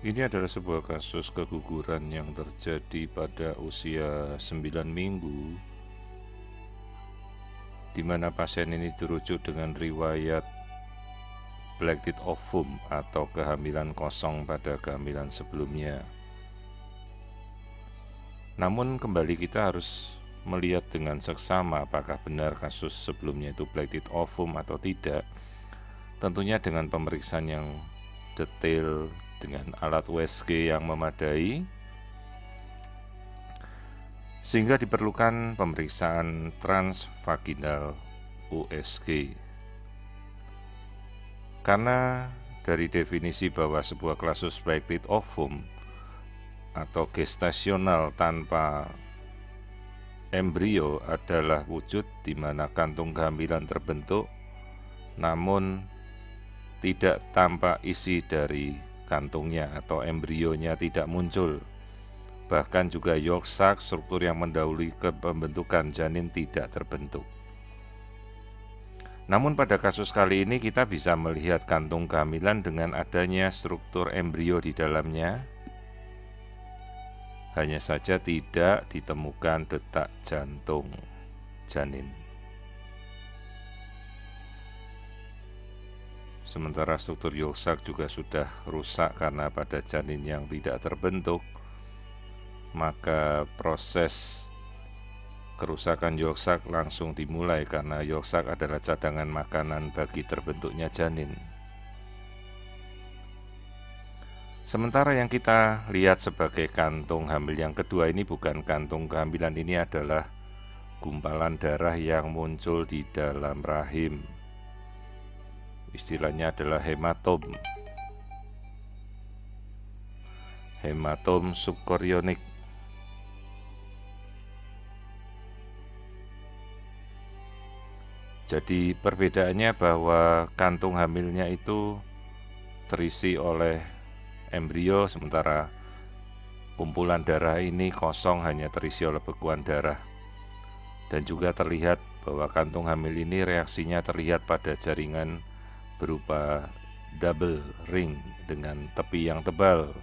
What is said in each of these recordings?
Ini adalah sebuah kasus keguguran yang terjadi pada usia 9 minggu, di mana pasien ini dirujuk dengan riwayat Black ovum atau kehamilan kosong pada kehamilan sebelumnya. Namun kembali kita harus melihat dengan seksama apakah benar kasus sebelumnya itu Black ovum atau tidak. Tentunya dengan pemeriksaan yang detail dengan alat USG yang memadai, sehingga diperlukan pemeriksaan transvaginal USG. Karena dari definisi bahwa sebuah kasus Black ovum atau gestasional tanpa embrio adalah wujud di mana kantung kehamilan terbentuk, namun tidak tampak isi dari kantungnya atau embrionya tidak muncul. Bahkan juga yolk sac, struktur yang mendahului ke pembentukan janin, tidak terbentuk. Namun pada kasus kali ini kita bisa melihat kantung kehamilan dengan adanya struktur embrio di dalamnya. Hanya saja tidak ditemukan detak jantung janin. Sementara struktur yolk sac juga sudah rusak karena pada janin yang tidak terbentuk, maka proses kerusakan yolk sac langsung dimulai karena yolk sac adalah cadangan makanan bagi terbentuknya janin. Sementara yang kita lihat sebagai kantung hamil yang kedua ini bukan kantung kehamilan, ini adalah gumpalan darah yang muncul di dalam rahim. Istilahnya adalah hematom subkorionik. Jadi perbedaannya bahwa kantung hamilnya itu terisi oleh embrio, sementara kumpulan darah ini kosong, hanya terisi oleh bekuan darah. Dan juga terlihat bahwa kantung hamil ini reaksinya terlihat pada jaringan berupa double ring dengan tepi yang tebal.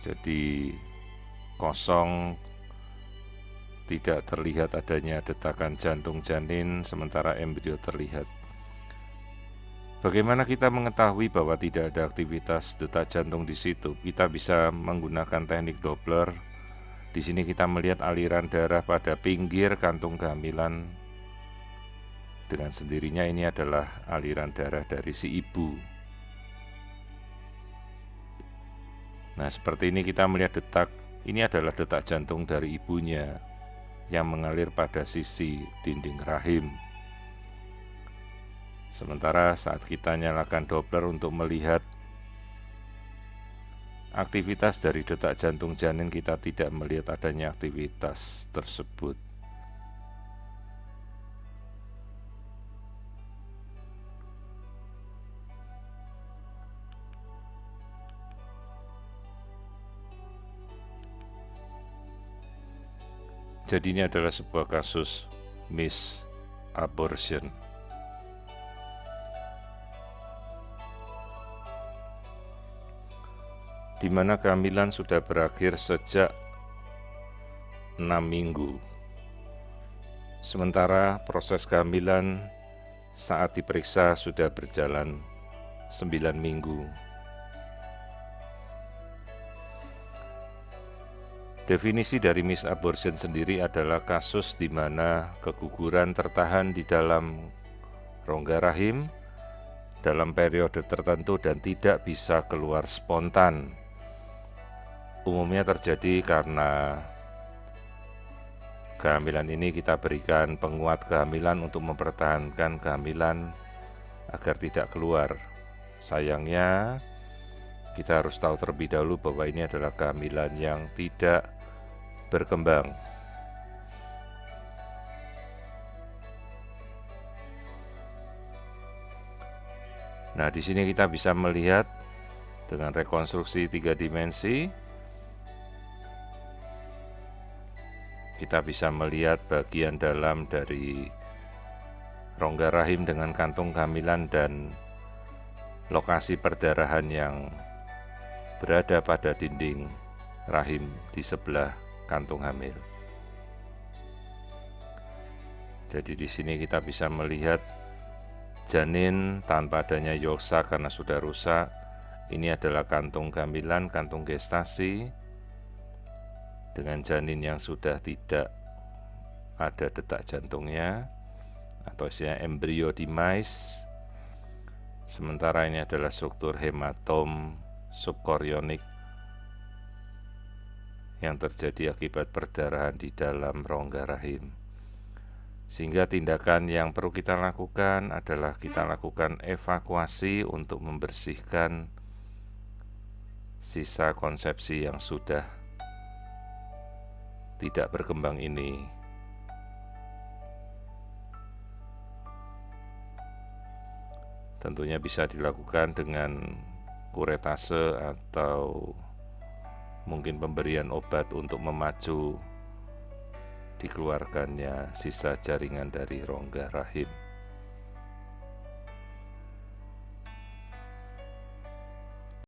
Jadi kosong, tidak terlihat adanya detakan jantung janin, sementara embrio terlihat. Bagaimana kita mengetahui bahwa tidak ada aktivitas detak jantung di situ? Kita bisa menggunakan teknik Doppler. Di sini kita melihat aliran darah pada pinggir kantung kehamilan. Dengan sendirinya ini adalah aliran darah dari si ibu. Nah, seperti ini kita melihat detak. Ini adalah detak jantung dari ibunya yang mengalir pada sisi dinding rahim. Sementara saat kita nyalakan Doppler untuk melihat aktivitas dari detak jantung janin, kita tidak melihat adanya aktivitas tersebut. Jadi ini adalah sebuah kasus misabortion. Di mana kehamilan sudah berakhir sejak 6 minggu. Sementara proses kehamilan saat diperiksa sudah berjalan 9 minggu. Definisi dari misabortion sendiri adalah kasus di mana keguguran tertahan di dalam rongga rahim dalam periode tertentu dan tidak bisa keluar spontan. Umumnya terjadi karena kehamilan ini kita berikan penguat kehamilan untuk mempertahankan kehamilan agar tidak keluar. Sayangnya, kita harus tahu terlebih dahulu bahwa ini adalah kehamilan yang tidak berkembang. Nah, di sini kita bisa melihat dengan rekonstruksi 3 dimensi, kita bisa melihat bagian dalam dari rongga rahim dengan kantung kehamilan dan lokasi perdarahan yang berada pada dinding rahim di sebelah kantung hamil. Jadi di sini kita bisa melihat janin tanpa adanya yolksa karena sudah rusak. Ini adalah kantung kehamilan, kantung gestasi dengan janin yang sudah tidak ada detak jantungnya atau istilahnya embrio demise. Sementara ini adalah struktur hematom subkorionik yang terjadi akibat perdarahan di dalam rongga rahim. Sehingga tindakan yang perlu kita lakukan adalah kita lakukan evakuasi untuk membersihkan sisa konsepsi yang sudah tidak berkembang ini. Tentunya bisa dilakukan dengan kuretase atau mungkin pemberian obat untuk memacu dikeluarkannya sisa jaringan dari rongga rahim.